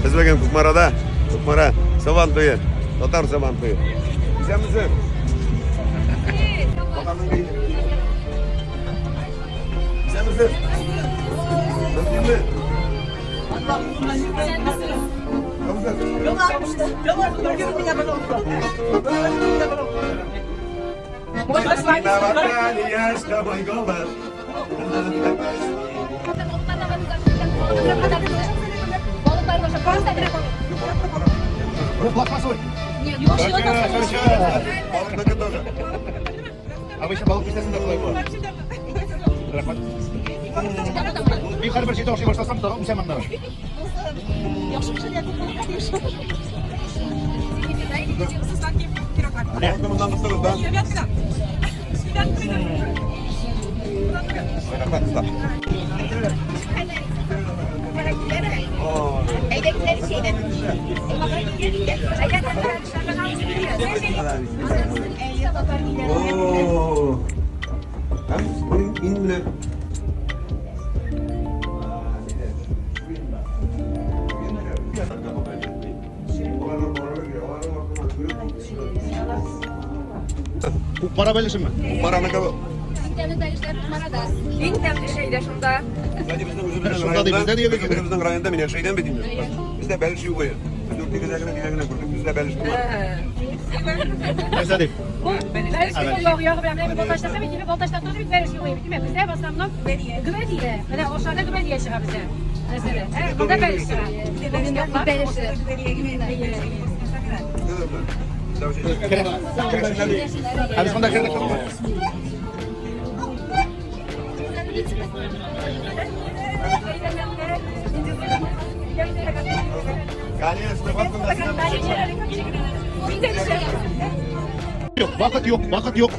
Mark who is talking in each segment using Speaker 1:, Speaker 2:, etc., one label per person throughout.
Speaker 1: Biz bugün Kukmara'da, Kukmara, Saban toyu, Tatar Saban toyu. Sen misin? Sen misin? Nasıl mi?
Speaker 2: Yok almıştı. Yok almıştı. Görün ya ben oldu.
Speaker 3: Обычно балык естественно такой вот. Bir karı bir şey de başlasam da bir şey manlar.
Speaker 1: Bundan tutarız ben. Oo. Hem inle.
Speaker 3: Kukmara belirsin mi?
Speaker 1: Kukmara ne kadar?
Speaker 4: En temli şey de şunda.
Speaker 3: Şunda değil, bizde diye bir
Speaker 1: Bizden rayonda mı? Şeyden mi dinliyoruz? Bizde Belçik koyuyor. Biz dört gidecekine kurduk. Bizde Belçik var.
Speaker 3: Mesela değil.
Speaker 4: Belki yok yok ben voltajda tabii ki voltajda da bir veriş yok değil mi? Bize basamdan güveniye. Hani o şartta güveniye çıkar bize. Mesela. Bu da veriş. Veriş.
Speaker 3: Habis kontak kerek yok mu? Yok, vakit yok, vakit yok.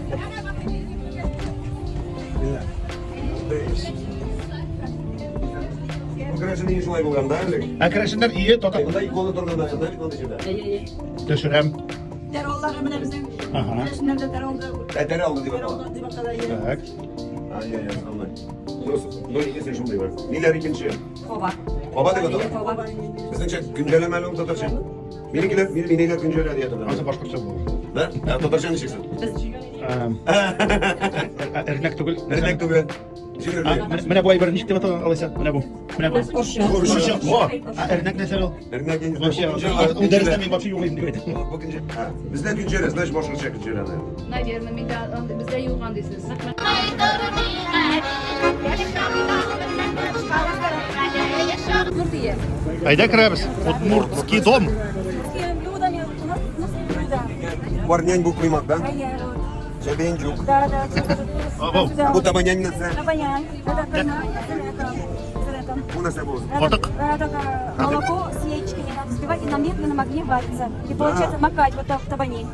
Speaker 1: Arkadaşın iyi şulay bulgan da öyle.
Speaker 3: Arkadaşlar iyi, total.
Speaker 1: Bunda ilk konu turdan da yanında bir konu dışında.
Speaker 3: Düşürem.
Speaker 2: Terollarımın bizim.
Speaker 3: Aha.
Speaker 2: Nerede teroldu?
Speaker 1: Tere aldı diye bakalım.
Speaker 2: Teroldu diye bakalım.
Speaker 3: Tak.
Speaker 1: Ay ay ay anlar. Nasıl? İki seçim diyor. Niler ikinci.
Speaker 2: Kova.
Speaker 1: Baba da kadar.
Speaker 2: Kova.
Speaker 1: Bizden güncellemeli mi Tatarcan? Birikiler, biriyle güncelle diye tabii.
Speaker 3: Nasıl başka şey bu?
Speaker 1: Ben Tatarcan diyeceksin.
Speaker 3: Ernek tugul.
Speaker 1: Nereden tuğbe?
Speaker 3: Mene bu ay bir nişte vatan alırsan. Mene bu. Mene bu.
Speaker 1: Konuşuyor.
Speaker 3: O. Ernek ne sen ol?
Speaker 1: Nereden genç?
Speaker 3: Вообще, у dersten bir bakışı yok elimde.
Speaker 1: Bu güncel. Bizde günceliz. Neş başka şey güncellen.
Speaker 4: Наверное, bizde yuğandısınız. Murtiye.
Speaker 3: Ayda kirabız. Udmurtski dom.
Speaker 2: Блюдами у нас блюда.
Speaker 1: Var nyan bu kuymaktan.
Speaker 2: Hayır.
Speaker 1: Çebencuk.
Speaker 2: Да, да.
Speaker 1: Bu tabanyan nasıl?
Speaker 2: Табанян. Это кайна.
Speaker 1: Bu nasıl bu?
Speaker 3: Ортак.
Speaker 2: Это молоко с яичками надо взбивать и на медленном огне варится. И получается макать вот так в табане.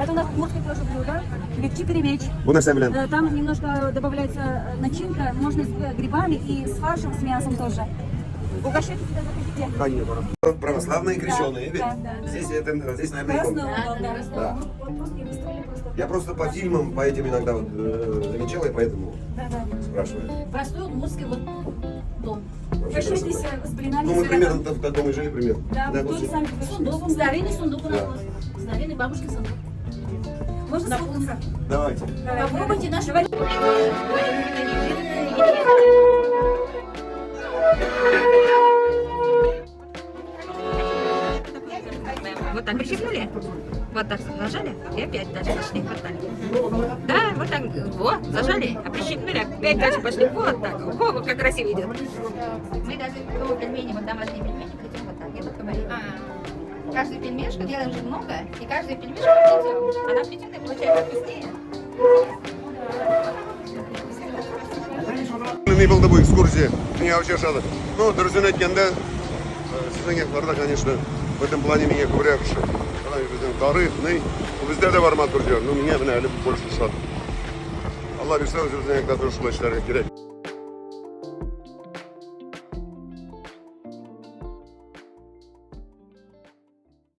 Speaker 2: Это у нас удмуртское тоже блюдо. Лепчик-ревеч.
Speaker 1: Bu nasıl bilen?
Speaker 2: Там немножко добавляется начинка, можно с грибами и с фаршем, с мясом тоже. Угощайте, когда захотите.
Speaker 1: Конечно. Православные и крещеные.
Speaker 2: Да, да.
Speaker 1: Здесь, здесь, наверное,
Speaker 2: Красный
Speaker 1: икона.
Speaker 2: угол, да.
Speaker 1: Да.
Speaker 2: Вот просто не выстроили просто.
Speaker 1: Я просто по фильмам, по этим иногда вот, замечал, и поэтому
Speaker 2: Да, да.
Speaker 1: спрашиваю.
Speaker 4: Простой удмуртский вот дом.
Speaker 1: Вообще красота.
Speaker 2: Угощайтесь с блинами.
Speaker 1: Ну, мы примерно в таком и жили, примерно.
Speaker 2: Да, вы тоже сами
Speaker 4: Сундук, здоровенный сундук у нас
Speaker 1: Да.
Speaker 4: был. Здоровенный бабушкин сундук.
Speaker 2: Можно сфоткаться?
Speaker 1: Давайте.
Speaker 4: Попробуйте наши
Speaker 5: Вот так прищипнули, вот так зажали и опять дальше пошли, вот так. Да, вот так, вот, зажали, а прищипнули, опять дальше пошли, вот так. О, вот как красиво идет. Мы даже пельмени, вот домашние пельмени хотим вот так, я тут говорю. Каждую пельмешку делаем же много, и каждую пельмешку плетем. Она плетеная получается вкуснее.
Speaker 1: Ne buldu bu ekskursiya? Меня вообще шада. Ну, дөресен әйткәндә, сезнең якларда, конечно, в этом плане меня күбрәк безнең тарих, бездә дә бар матур җыр. Ну, миңа менә әле больше шат. Алла бирсә, үзебезнең якларда шулай эшләргә кирәк.